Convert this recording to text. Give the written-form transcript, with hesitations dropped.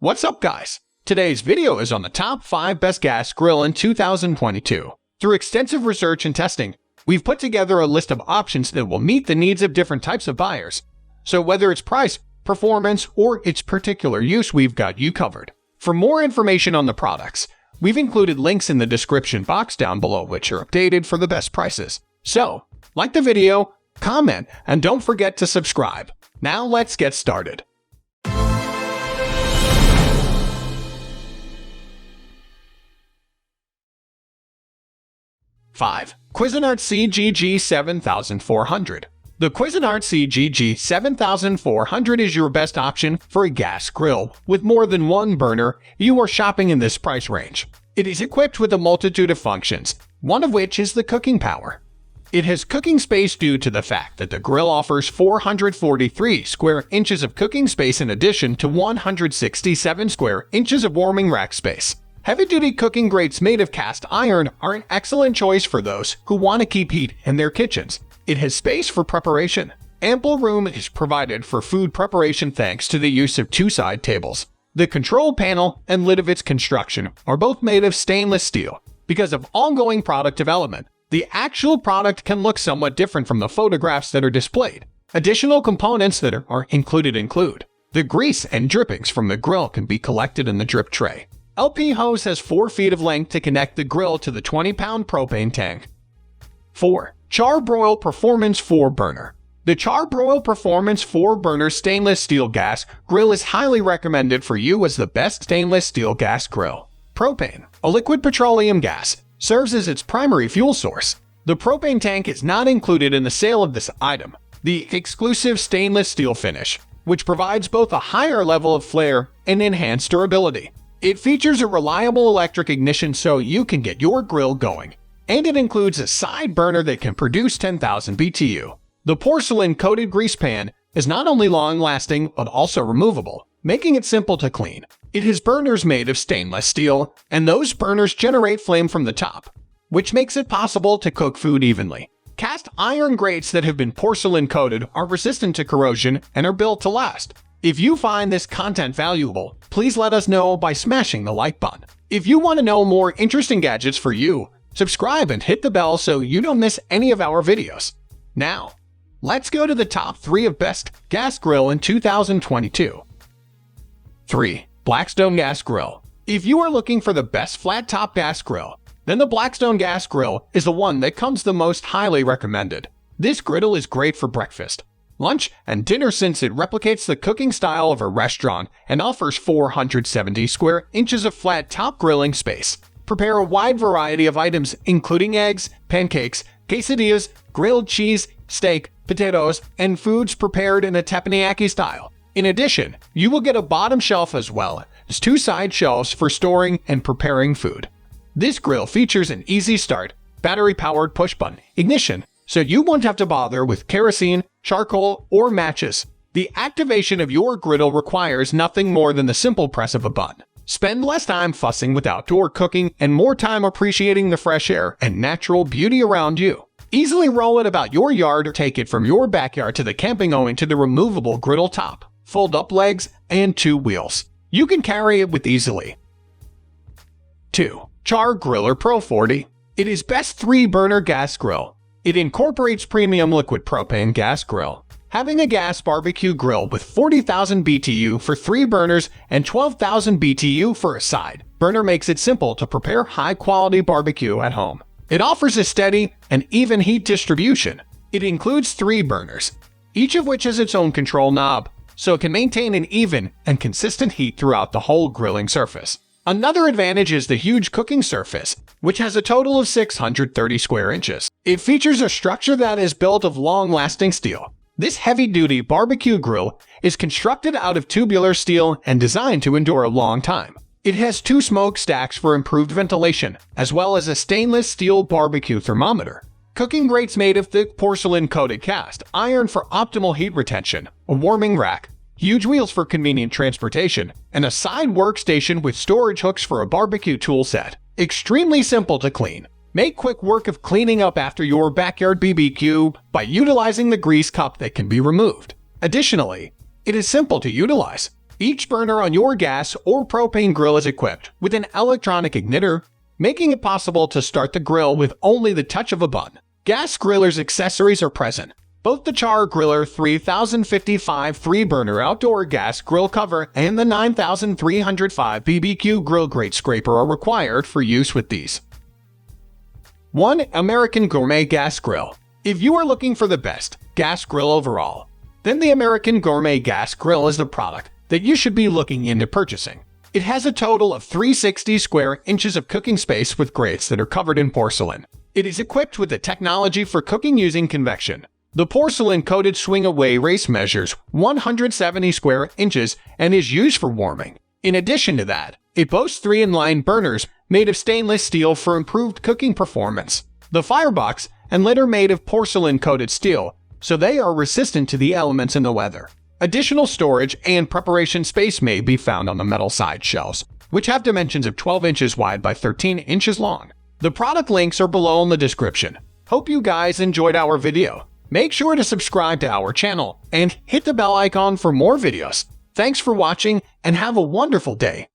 What's up, guys? Today's video is on the top 5 best gas grill in 2022. Through extensive research and testing, we've put together a list of options that will meet the needs of different types of buyers. So whether it's price, performance, or its particular use, we've got you covered. For more information on the products, we've included links in the description box down below, which are updated for the best prices. So, like the video, comment, and don't forget to subscribe. Now let's get started. 5. Cuisinart CGG-7400. The Cuisinart CGG-7400 is your best option for a gas grill. With more than one burner, you are shopping in this price range. It is equipped with a multitude of functions, one of which is the cooking power. It has cooking space due to the fact that the grill offers 443 square inches of cooking space in addition to 167 square inches of warming rack space. Heavy-duty cooking grates made of cast iron are an excellent choice for those who want to keep heat in their kitchens. It has space for preparation. Ample room is provided for food preparation thanks to the use of 2 side tables. The control panel and lid of its construction are both made of stainless steel. Because of ongoing product development, the actual product can look somewhat different from the photographs that are displayed. Additional components that are included include the grease and drippings from the grill can be collected in the drip tray. LP hose has 4 feet of length to connect the grill to the 20-pound propane tank. 4. Char-broil Performance 4-burner. The Char-broil Performance 4-burner stainless steel gas grill is highly recommended for you as the best stainless steel gas grill. Propane, a liquid petroleum gas, serves as its primary fuel source. The propane tank is not included in the sale of this item. The exclusive stainless steel finish, which provides both a higher level of flare and enhanced durability. It features a reliable electric ignition so you can get your grill going, and it includes a side burner that can produce 10,000 BTU. The porcelain-coated grease pan is not only long-lasting but also removable, making it simple to clean. It has burners made of stainless steel, and those burners generate flame from the top, which makes it possible to cook food evenly. Cast iron grates that have been porcelain-coated are resistant to corrosion and are built to last. If you find this content valuable, please let us know by smashing the like button. If you want to know more interesting gadgets for you, subscribe and hit the bell so you don't miss any of our videos. Now, let's go to the top 3 of best gas grill in 2022. 3. Blackstone Gas Grill. If you are looking for the best flat-top gas grill, then the Blackstone Gas Grill is the one that comes the most highly recommended. This griddle is great for breakfast, lunch, and dinner since it replicates the cooking style of a restaurant and offers 470 square inches of flat-top grilling space. Prepare a wide variety of items including eggs, pancakes, quesadillas, grilled cheese, steak, potatoes, and foods prepared in a teppanyaki style. In addition, you will get a bottom shelf as well as 2 side shelves for storing and preparing food. This grill features an easy start, battery-powered push-button ignition, so you won't have to bother with kerosene, charcoal, or matches. The activation of your griddle requires nothing more than the simple press of a button. Spend less time fussing with outdoor cooking and more time appreciating the fresh air and natural beauty around you. Easily roll it about your yard or take it from your backyard to the camping owing to the removable griddle top, fold-up legs, and 2 wheels. You can carry it with easily. 2. Char-Griller Pro 40. It is best 3-burner gas grill. It incorporates premium liquid propane gas grill. Having a gas barbecue grill with 40,000 BTU for 3 burners and 12,000 BTU for a side burner makes it simple to prepare high-quality barbecue at home. It offers a steady and even heat distribution. It includes 3 burners, each of which has its own control knob, so it can maintain an even and consistent heat throughout the whole grilling surface. Another advantage is the huge cooking surface, which has a total of 630 square inches. It features a structure that is built of long-lasting steel. This heavy-duty barbecue grill is constructed out of tubular steel and designed to endure a long time. It has 2 smokestacks for improved ventilation, as well as a stainless steel barbecue thermometer. Cooking grates made of thick porcelain-coated cast iron for optimal heat retention, a warming rack, huge wheels for convenient transportation, and a side workstation with storage hooks for a barbecue tool set. Extremely simple to clean. Make quick work of cleaning up after your backyard BBQ by utilizing the grease cup that can be removed. Additionally, it is simple to utilize. Each burner on your gas or propane grill is equipped with an electronic igniter, making it possible to start the grill with only the touch of a button. Gas griller's accessories are present. Both the Char-Griller 3055 3-burner outdoor gas grill cover and the 9305 BBQ grill grate scraper are required for use with these. 1. American Gourmet Gas Grill. If you are looking for the best gas grill overall, then the American Gourmet Gas Grill is the product that you should be looking into purchasing. It has a total of 360 square inches of cooking space with grates that are covered in porcelain. It is equipped with the technology for cooking using convection. The porcelain-coated swing-away race measures 170 square inches and is used for warming. In addition to that, it boasts 3 inline burners made of stainless steel for improved cooking performance. The firebox and lid are made of porcelain-coated steel, so they are resistant to the elements in the weather. Additional storage and preparation space may be found on the metal side shelves, which have dimensions of 12 inches wide by 13 inches long. The product links are below in the description. Hope you guys enjoyed our video. Make sure to subscribe to our channel and hit the bell icon for more videos. Thanks for watching and have a wonderful day.